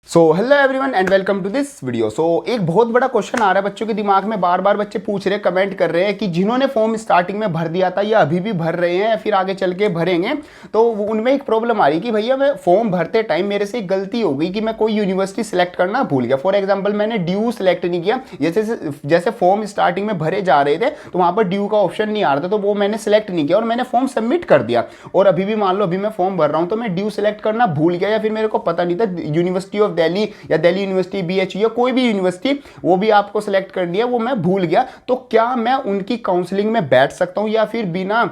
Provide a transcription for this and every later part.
So hello everyone and welcome to this video. एक बहुत बड़ा क्वेश्चन आ रहा है बच्चों के दिमाग में, बार बार बच्चे पूछ रहे हैं, कमेंट कर रहे हैं कि जिन्होंने फॉर्म स्टार्टिंग में भर दिया था या अभी भी भर रहे हैं या फिर आगे चल के भरेंगे, तो उनमें एक प्रॉब्लम आ रही है कि भैया मैं फॉर्म भरते टाइम मेरे से एक गलती हो गई कि मैं कोई यूनिवर्सिटी सेलेक्ट करना भूल गया। फॉर एग्जाम्पल मैंने ड्यू सेलेक्ट नहीं किया, जैसे फॉर्म स्टार्टिंग में भरे जा रहे थे तो वहाँ पर ड्यू का ऑप्शन नहीं आ रहा था, तो वो मैंने सेलेक्ट नहीं किया और मैंने फॉर्म सबमिट कर दिया। और अभी भी मान लो अभी मैं फॉर्म भर रहा हूँ तो मैं ड्यू सेलेक्ट करना भूल गया या फिर मेरे को पता नहीं था यूनिवर्सिटी ऑफ दिल्ली या दिल्ली यूनिवर्सिटी, बीएचयू या कोई भी यूनिवर्सिटी वो भी आपको सिलेक्ट करनी है, वो मैं भूल गया। तो क्या मैं उनकी काउंसलिंग में बैठ सकता हूं या फिर बिना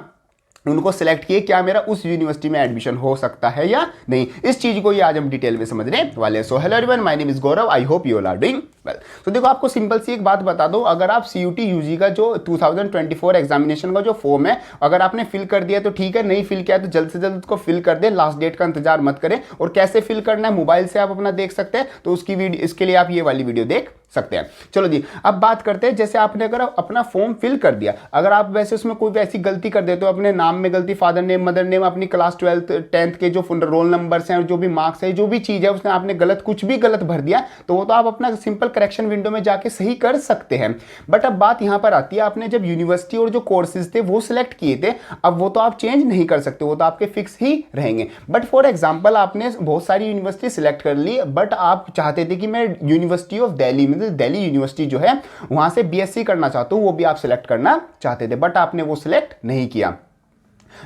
उनको सिलेक्ट किए क्या मेरा उस यूनिवर्सिटी में एडमिशन हो सकता है या नहीं? इस चीज को ये आज हम डिटेल में समझने वाले हैं। So hello everyone, my name is Gaurav, I hope you all are doing well. तो देखो आपको सिंपल सी एक बात बता दो, अगर आप सीयूटी यूजी का जो 2024 एग्जामिनेशन का जो फॉर्म है अगर आपने फिल कर दिया तो ठीक है, नहीं फिल किया तो जल्द से जल्द उसको फिल कर दे, लास्ट डेट का इंतजार मत करें। और कैसे फिल करना है मोबाइल से आप अपना देख सकते हैं, तो उसकी वीडियो, इसके लिए आप ये वाली वीडियो देख सकते हैं। चलो जी, अब बात करते हैं जैसे आपने अगर अपना फॉर्म फिल कर दिया, अगर आप वैसे उसमें कोई वैसी गलती कर देते हो, अपने नाम में गलती, फादर नेम, मदर नेम, अपनी क्लास 12th 10th के जो रोल नंबर्स हैं और जो भी मार्क्स है, जो भी चीज है उसने आपने गलत, कुछ भी गलत भर दिया, तो वो तो आप अपना सिंपल करेक्शन विंडो में जाके सही कर सकते हैं। बट अब बात यहां पर आती है, आपने जब यूनिवर्सिटी और जो कोर्सेज थे वो सिलेक्ट किए थे, अब वो तो आप चेंज नहीं कर सकते, वो तो आपके फिक्स ही रहेंगे। बट फॉर एग्जाम्पल आपने बहुत सारी यूनिवर्सिटी सिलेक्ट कर ली, बट आप चाहते थे कि मैं यूनिवर्सिटी ऑफ दिल्ली, मतलब दिल्ली यूनिवर्सिटी जो है वहां से बीएससी करना चाहता हूं, वो भी आप सिलेक्ट करना चाहते थे, बट आपने वो सिलेक्ट नहीं किया।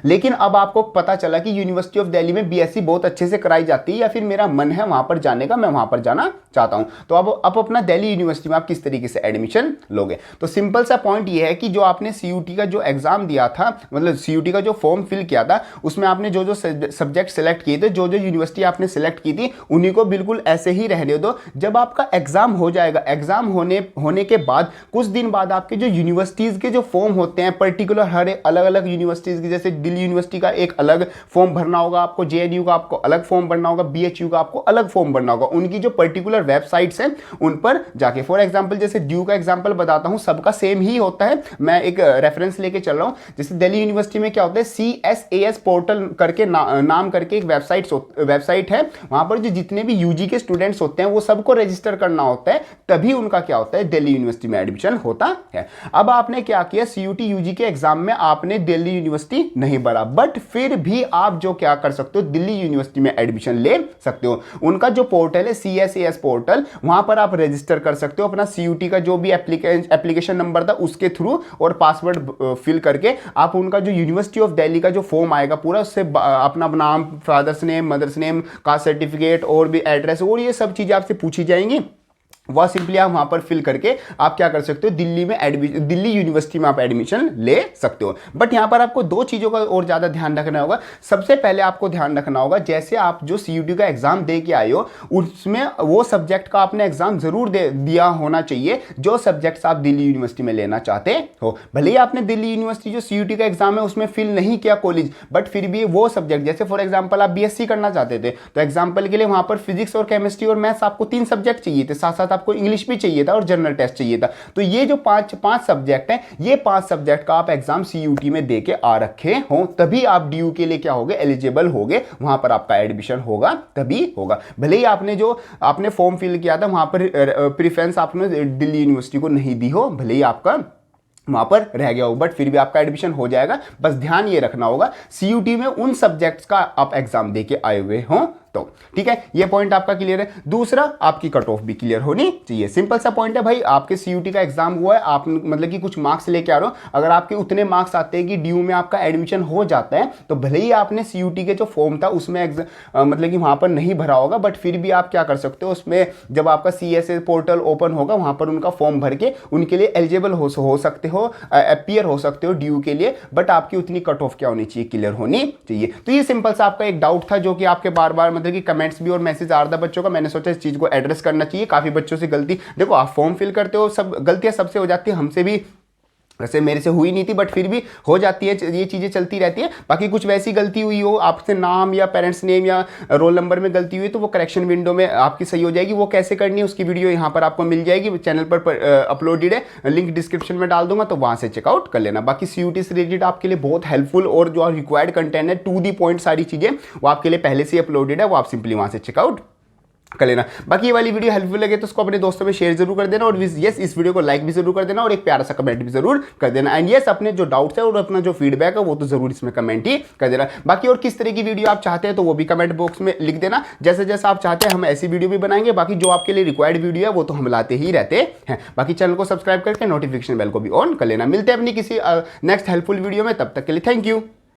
लेकिन अब आपको पता चला कि यूनिवर्सिटी ऑफ दिल्ली में बीएससी बहुत अच्छे से कराई जाती है या फिर मेरा मन है वहां पर जाने का, मैं वहां पर जाना चाहता हूं, तो अब अपना दिल्ली यूनिवर्सिटी में आप किस तरीके से एडमिशन लोगे? तो सिंपल सा पॉइंट ये है कि जो आपने सीयूटी का जो एग्जाम दिया था, मतलब सीयूटी का जो फॉर्म फिल किया था, उसमें आपने जो जो सब्जेक्ट सेलेक्ट किए थे, जो जो यूनिवर्सिटी आपने सेलेक्ट की थी, उन्हीं को बिल्कुल ऐसे ही रहने दो। जब आपका एग्जाम हो जाएगा, एग्जाम होने के बाद कुछ दिन बाद आपके जो यूनिवर्सिटीज के जो फॉर्म होते हैं पर्टिकुलर, हर अलग अलग यूनिवर्सिटीज की, जैसे दिल्ली यूनिवर्सिटी का एक अलग फॉर्म भरना होगा आपको, जेएनयू का आपको अलग फॉर्म भरना होगा, बीएचयू का आपको अलग फॉर्म भरना होगा। उनकी जो पर्टिकुलर वेबसाइट्स हैं उन पर जाके, फॉर एग्जांपल जैसे ड्यू का एग्जांपल बताता हूं, सबका सेम ही होता है, मैं एक रेफरेंस लेके चल रहा हूं। जैसे दिल्ली यूनिवर्सिटी में क्या होता है, CSAS पोर्टल करके नाम करके एक वेबसाइट है, वहां पर जो जितने भी यूजी के स्टूडेंट्स होते हैं वो सबको रजिस्टर करना होता है, तभी उनका क्या होता है, दिल्ली यूनिवर्सिटी में एडमिशन होता है। अब आपने क्या किया, सीयूटी यूजी के एग्जाम में आपने दिल्ली यूनिवर्सिटी नहीं भरा, बट फिर भी आप जो क्या कर सकते हो, दिल्ली यूनिवर्सिटी में एडमिशन ले सकते हो। उनका जो पोर्टल है CSAS पोर्टल, वहां पर आप रजिस्टर कर सकते हो अपना सीयूटी का जो भी एप्लीकेशन नंबर था उसके थ्रू, और पासवर्ड फिल करके आप उनका जो यूनिवर्सिटी ऑफ दिल्ली का जो फॉर्म आएगा पूरा, उससे अपना नाम, father's name, mother's name, caste certificate और भी एड्रेस और ये सब चीजें आपसे पूछी जाएंगी, वह सिंपली आप वहां पर फिल करके आप क्या कर सकते हो, दिल्ली यूनिवर्सिटी में आप एडमिशन ले सकते हो। बट यहां पर आपको दो चीजों का और ज्यादा ध्यान रखना होगा। सबसे पहले आपको ध्यान रखना होगा, जैसे आप जो सीयूटी का एग्जाम दे के आए हो उसमें वो सब्जेक्ट का आपने एग्जाम जरूर दिया होना चाहिए जो सब्जेक्ट्स आप दिल्ली यूनिवर्सिटी में लेना चाहते हो। भले ही आपने दिल्ली यूनिवर्सिटी जो सीयूटी का एग्जाम है उसमें फिल नहीं किया कॉलेज, बट फिर भी वो सब्जेक्ट, जैसे फॉर एग्जाम्पल आप बीएससी करना चाहते थे, तो एग्जाम्पल के लिए वहां पर फिजिक्स और केमिस्ट्री और मैथ्स आपको 3 सब्जेक्ट चाहिए थे, साथ साथ आपको इंग्लिश भी चाहिए था और जनरल टेस्ट चाहिए था। तो ये जो पांच सब्जेक्ट हैं, ये 5 सब्जेक्ट का आप एग्जाम सीयूटी में देके आ रखे हो, तभी आप ड्यू के लिए क्या होगे, एलिजिबल होगे, वहां पर आपका एडमिशन होगा, तभी होगा। भले ही आपने फॉर्म फिल किया था वहां पर प्रेफरेंस आपने दिल्ली यूनिवर्सिटी को नहीं दी हो, भले ही आपका वहां पर रह गया हो, बट फिर भी आपका एडमिशन हो जाएगा। बस ध्यान ये रखना होगा सीयूटी में उन सब्जेक्ट्स का आप एग्जाम देके आए हुए हो, तो ठीक है, ये पॉइंट आपका क्लियर है। दूसरा, आपकी कट ऑफ भी क्लियर होनी चाहिए। सिंपल सा पॉइंट है भाई, आपके सीयूटी का एग्जाम हुआ है, आप मतलब कि कुछ मार्क्स लेके आ रहे हो, अगर आपके उतने मार्क्स आते हैं कि ड्यू में आपका एडमिशन हो जाता है, तो भले ही आपने सीयूटी के जो फॉर्म था उसमें मतलब कि वहां पर नहीं भरा होगा, बट फिर भी आप क्या कर सकते हो, उसमें जब आपका CSA पोर्टल ओपन होगा वहां पर उनका फॉर्म भर के उनके लिए एलिजिबल हो सकते हो, अपीयर हो सकते हो ड्यू के लिए, बट आपकी उतनी कट ऑफ क्या होनी चाहिए, क्लियर होनी चाहिए। तो ये सिंपल सा आपका एक डाउट था जो कि आपके बार बार मतलब कि कमेंट्स भी और मैसेज आ रहा था बच्चों का, मैंने सोचा इस चीज को एड्रेस करना चाहिए। काफी बच्चों से गलती, देखो आप फॉर्म फिल करते हो, सब गलतियां सबसे हो जाती है, हमसे भी, वैसे मेरे से हुई नहीं थी बट फिर भी हो जाती है, ये चीजें चलती रहती है। बाकी कुछ वैसी गलती हुई हो आपसे, नाम या पेरेंट्स नेम या रोल नंबर में गलती हुई, तो वो करेक्शन विंडो में आपकी सही हो जाएगी। वो कैसे करनी है उसकी वीडियो यहाँ पर आपको मिल जाएगी, चैनल पर अपलोडेड है, लिंक डिस्क्रिप्शन में डाल दूंगा, तो वहां से चेकआउट कर लेना। बाकी सीयूटी से रिलेटेड आपके लिए बहुत हेल्पफुल और जो रिक्वायर्ड कंटेंट है, टू दी पॉइंट सारी चीजें, वो आपके लिए पहले से अपलोडेड है, वो आप सिंपली वहां से चेकआउट कर लेना। बाकी ये वाली वीडियो हेल्पफुल लगे तो उसको अपने दोस्तों में शेयर जरूर कर देना, और यस इस वीडियो को लाइक भी जरूर कर देना, और एक प्यारा सा कमेंट भी जरूर कर देना। एंड यस अपने जो डाउट्स है और अपना जो फीडबैक है वो तो जरूर इसमें कमेंट ही कर देना। बाकी और किस तरह की वीडियो आप चाहते हैं तो वो भी कमेंट बॉक्स में लिख देना। जैसे जैसे आप चाहते हैं हम ऐसी वीडियो भी बनाएंगे। बाकी जो आपके लिए रिक्वायर्ड वीडियो है वो तो हम लाते ही रहते हैं। बाकी चैनल को सब्सक्राइब करके नोटिफिकेशन बेल को भी ऑन कर लेना। मिलते हैं अपनी किसी नेक्स्ट हेल्पफुल वीडियो में, तब तक के लिए थैंक यू।